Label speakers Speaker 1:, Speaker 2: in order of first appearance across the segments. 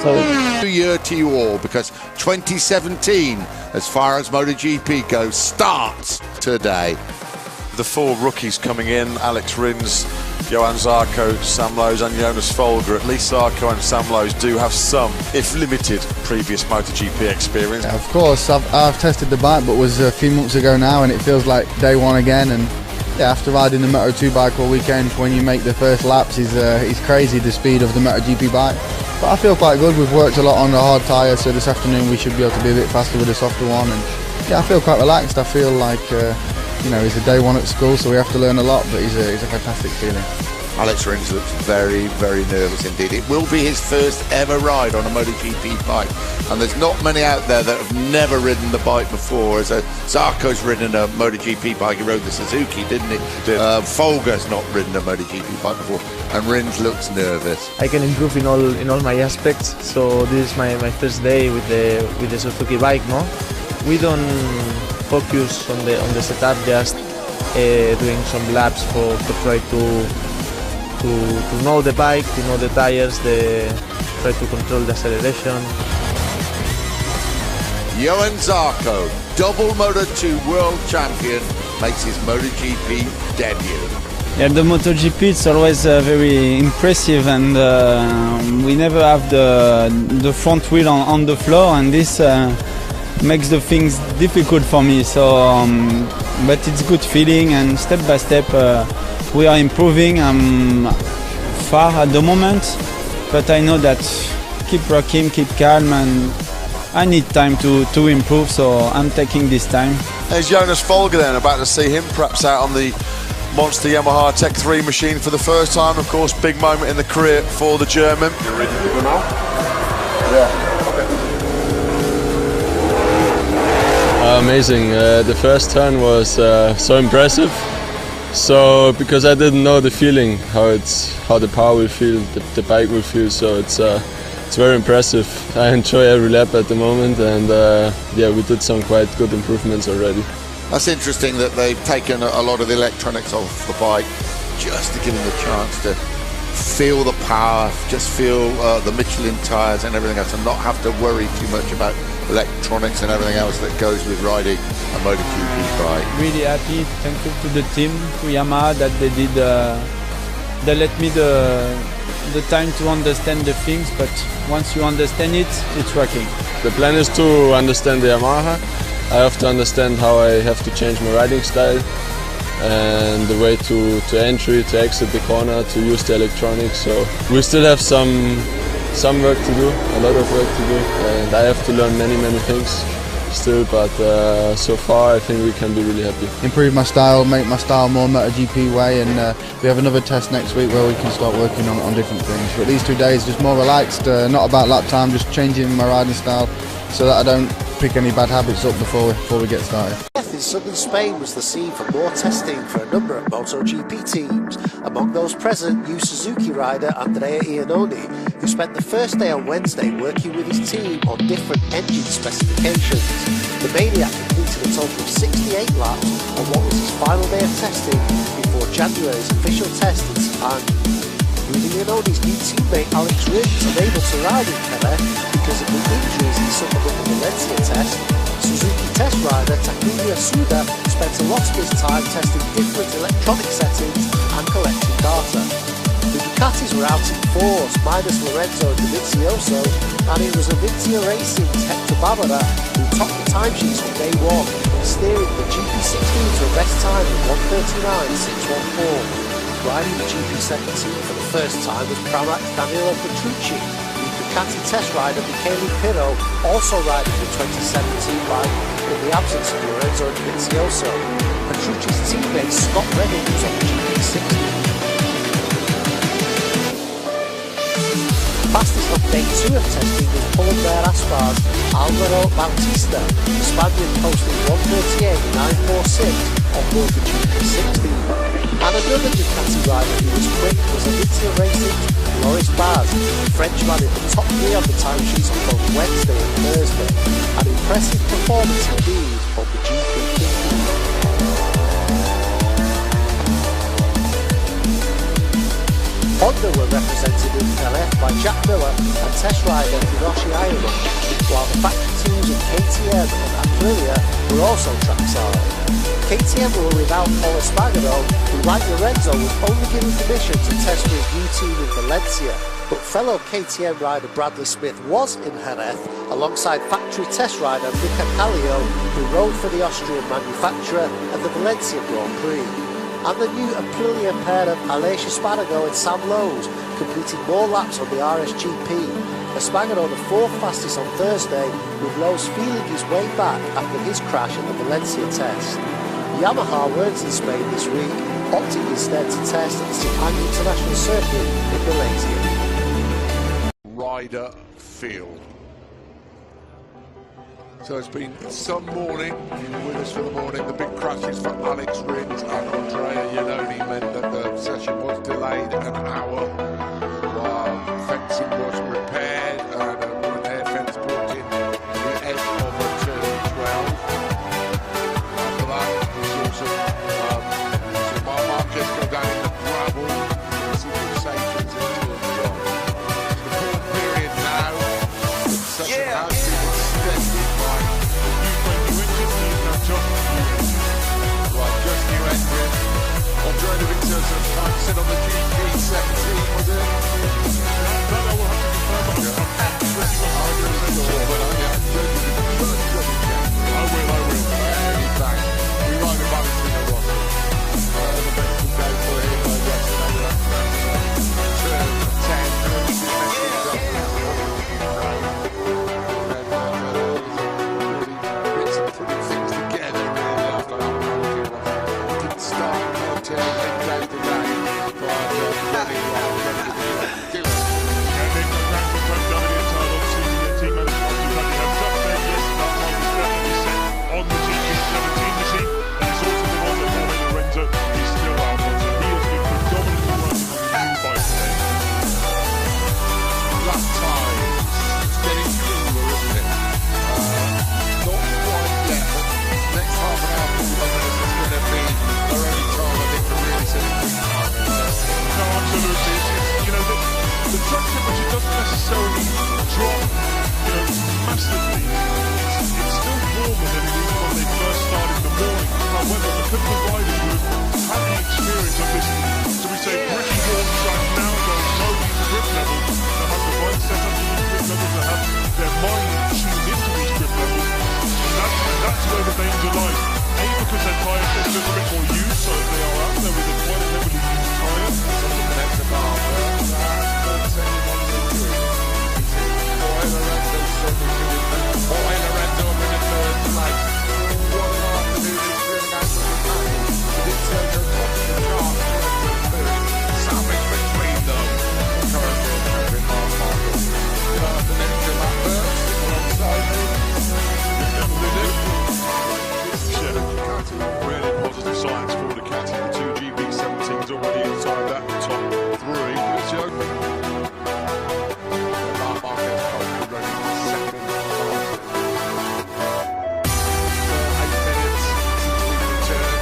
Speaker 1: So
Speaker 2: New year to you all, because 2017, as far as Motogp goes, starts today.
Speaker 3: The four rookies coming in: Alex Rins, Johan Zarco, Sam Lowes and Jonas Folger. At least Zarco and Sam Lowes do have some, if limited, previous MotoGP experience.
Speaker 4: Yeah, of course, I've tested the bike, but it was a few months ago now, and it feels like day one again. And yeah, after riding the Moto2 bike all weekend, when you make the first laps, it's crazy the speed of the MotoGP bike. But I feel quite good. We've worked a lot on the hard tyre, so this afternoon we should be able to be a bit faster with the softer one. And yeah, I feel quite relaxed. I feel like you know, he's a day one at school, so we have to learn a lot, but he's a fantastic feeling.
Speaker 2: Alex Rins looks very, very nervous indeed. It will be his first ever ride on a MotoGP bike, and there's not many out there that have never ridden the bike before. As Zarco's ridden a MotoGP bike, he rode the Suzuki, didn't he? Folger's not ridden a MotoGP bike before, and Rins looks nervous.
Speaker 1: I can improve in all my aspects. So this is my first day with the Suzuki bike. No, we don't focus on the setup, just doing some laps for try to know the bike, to know the tires, try to control the acceleration.
Speaker 2: Johan Zarco, double Moto2 world champion, makes his MotoGP debut.
Speaker 5: Yeah, the MotoGP is always very impressive, and we never have the front wheel on the floor, and this makes the things difficult for me. So, but it's good feeling, and step by step we are improving. I'm far at the moment, but I know that keep rocking, keep calm, and I need time to improve, so I'm taking this time.
Speaker 3: There's Jonas Folger then, about to see him perhaps out on the monster Yamaha Tech 3 machine for the first time. Of course, big moment in the career for the German.
Speaker 6: You're ready to go now? Yeah, okay.
Speaker 7: Amazing. The first turn was so impressive. So because I didn't know the feeling, how the power will feel, the bike will feel. So it's very impressive. I enjoy every lap at the moment, and yeah, we did some quite good improvements already.
Speaker 2: That's interesting that they've taken a lot of the electronics off the bike just to give them the chance to feel the power, just feel the Michelin tyres and everything else, and not have to worry too much about electronics and everything else that goes with riding a MotoGP bike.
Speaker 5: Really happy, thankful to the team, to Yamaha, that they let me the time to understand the things, but once you understand it, it's working.
Speaker 7: The plan is to understand the Yamaha. I have to understand how I have to change my riding style, and the way to entry, to exit the corner, to use the electronics. So we still have some work to do, a lot of work to do, and I have to learn many things still, but so far I think we can be really happy.
Speaker 4: Improve my style, make my style more MotoGP way, and we have another test next week where we can start working on different things. But these 2 days just more relaxed, not about lap time, just changing my riding style so that I don't pick any bad habits up before we get started.
Speaker 8: In southern Spain was the scene for more testing for a number of MotoGP teams. Among those present, new Suzuki rider Andrea Iannone, who spent the first day on Wednesday working with his team on different engine specifications. The Maniac completed a total of 68 laps on what was his final day of testing before January's official test in Sepang. With Iannone's new teammate Alex Rins unable to ride in Quebec because of the injuries he suffered at the Valencia test, Suzuki test rider Takumi Yasuda spent a lot of his time testing different electronic settings and collecting data. The Ducatis were out in force, minus Lorenzo Dovizioso, and it was Avintia Racing's Hector Barbera who topped the timesheets on day one, steering the GP16 to a best time of 1:39.614. Riding the GP17 for the first time was Pramac Danilo Petrucci, with Ducati test rider Michele Pirro also riding the 2017 bike in the absence of Lorenzo Dovizioso. Petrucci's teammate Scott Redding was on the GP60. Fastest on day 2 of testing was Paul Bear Aspar's Alvaro Bautista, the Spaniard posting 1:38.946 on board the GP60. And another Ducati rider who was quick was Avintia Racing's Loris Baz, the Frenchman in the top 3 on the timesheets on both Wednesday and Thursday. An impressive performance indeed on the GP50. Honda were represented in LF by Jack Miller and test rider Hiroshi Ayano, while the factory teams of KTM and Aprilia were also trackside. KTM were without Paul Espargaro, who like Lorenzo was only given permission to test for his new team in Valencia, but fellow KTM rider Bradley Smith was in Jerez alongside factory test rider Mika Kallio, who rode for the Austrian manufacturer at the Valencia Grand Prix. And the new Aprilia pair of Aleix Espargaro and Sam Lowes completed more laps on the RSGP. Espargaro the fourth fastest on Thursday, with Lowes feeling his way back after his crash at the Valencia test. Yamaha weren't in Spain this week, opting instead to test at the Sepang International Circuit in Malaysia.
Speaker 2: Rider field. So it's been some morning, with us for the morning. The big crashes for Alex Rins and Andrea Iannone meant that the session was delayed an hour while fencing was repaired and an air fence put in the edge of a turn 12. After that, we saw some markers go down in the gravel. Some good sections in turn 12. The cool period now, the session has been extended by just new engine. Andrea Dovizioso sit on the GP17, was it? That I will have to confirm. I will. Anytime. We ride the Valentino Rossi. The best can go for him. Putting things together really after that penalty was. Didn't start until they closed the game, but very well.
Speaker 9: Team management have just said yes, that time is definitely set on the GP17 machine, and it's also been on that Jorge Lorenzo is still out on, so he has been predominantly running on the new bike today.
Speaker 2: Last time, it's getting cooler, isn't it? Not quite yet, but next half an hour, 45 minutes is going to be our only time, I think, to really set it free time.
Speaker 9: No, absolutely. It's, the track temperature doesn't necessarily drop, massively. It's still warmer than it is when they first start in the morning. However, because the riders who have had the experience of this, so we say, pretty warm track now, they'll know these grip levels, they'll have the right set up to these grip levels, they'll have their mind tuned into these grip levels. And that's where the danger lies. A, because their tyres get a little bit more used, so if they are out there with a quite a heavily used tyre, some of them connect the bar.
Speaker 2: Lorenzo up in the third place. What an afternoon he's doing out of the pack. It turns on top of the chart. Sandwich between them. Current world champion Mark Martin. The next to Matt Burks alongside me.
Speaker 9: Really positive signs for Ducati. The two GP17s already inside that top three. It's the open.
Speaker 2: Mark Martin currently running second. 8 minutes since we returned.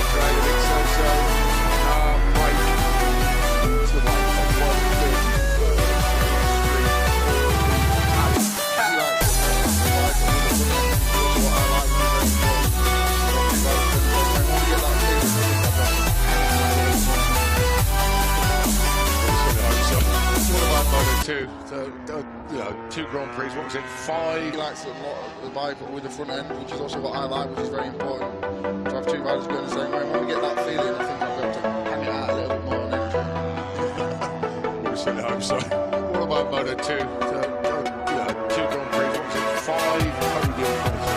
Speaker 2: Andrea Dovizioso break to the right on 2 Grand Prix, what was it, 5?
Speaker 4: He likes a lot of the bike with the front end, which is also what I like, which is very important. To have 2 riders going the same way, when we get that feeling, I think I'll be able to hang it out a little bit more on it.
Speaker 9: We certainly hope so.
Speaker 2: What about Moto 2? 2 Grand Prix, what was it, 5 podium finishes?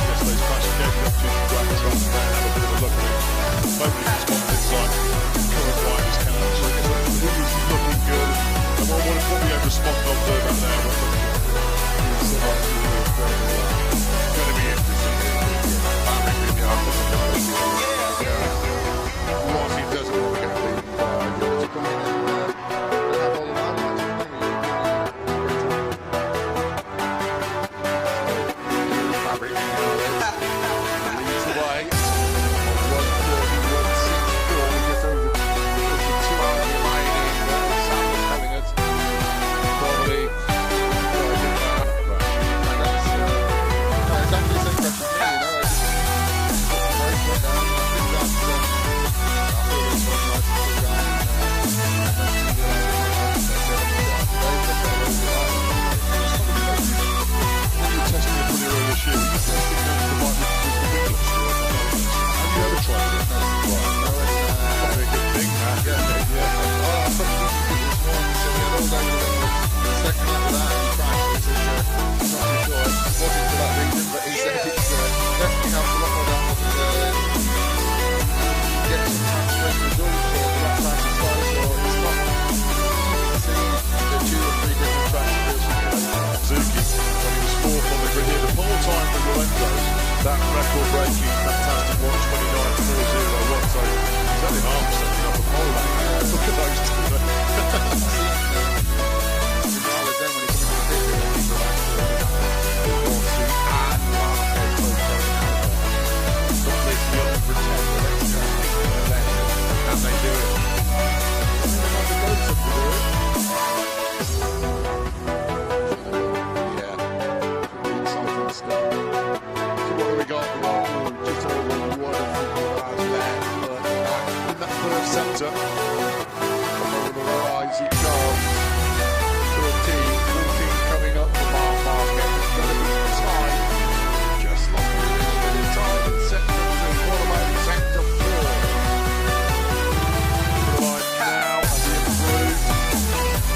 Speaker 9: Yesterday's crash again, the opportunity to go out and have a bit of a look at it. Hopefully it's got
Speaker 6: body for that reason, but he said it's definitely helped a lot more down with get some transferring results or the right time to start, or it's not seeing the 2 or 3 different tracks.
Speaker 9: Suzuki, when he was 4th on the grid here, the pole time for Lorenzo's, that record-breaking, fantastic 1:29.401, so he's only half setting up a pole. Look at those two. And they do it.
Speaker 2: So what do we got? We got just over 1 of the cars left. But in that first sector, over the rise it goes. 14 coming up from our market. It's going to be tight. Just lost a little bit of time in sector 2. What about sector 4?
Speaker 9: The line now as he improved.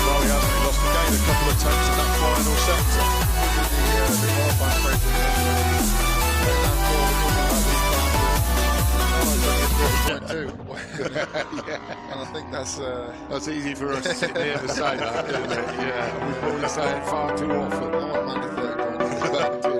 Speaker 9: Well, he hasn't. He lost the game a couple of attempts in that final sector.
Speaker 6: Yeah. And I think
Speaker 2: That's easy for us to sit here to say that, isn't it? Yeah, we probably say it far too often.
Speaker 6: I want 30 grand.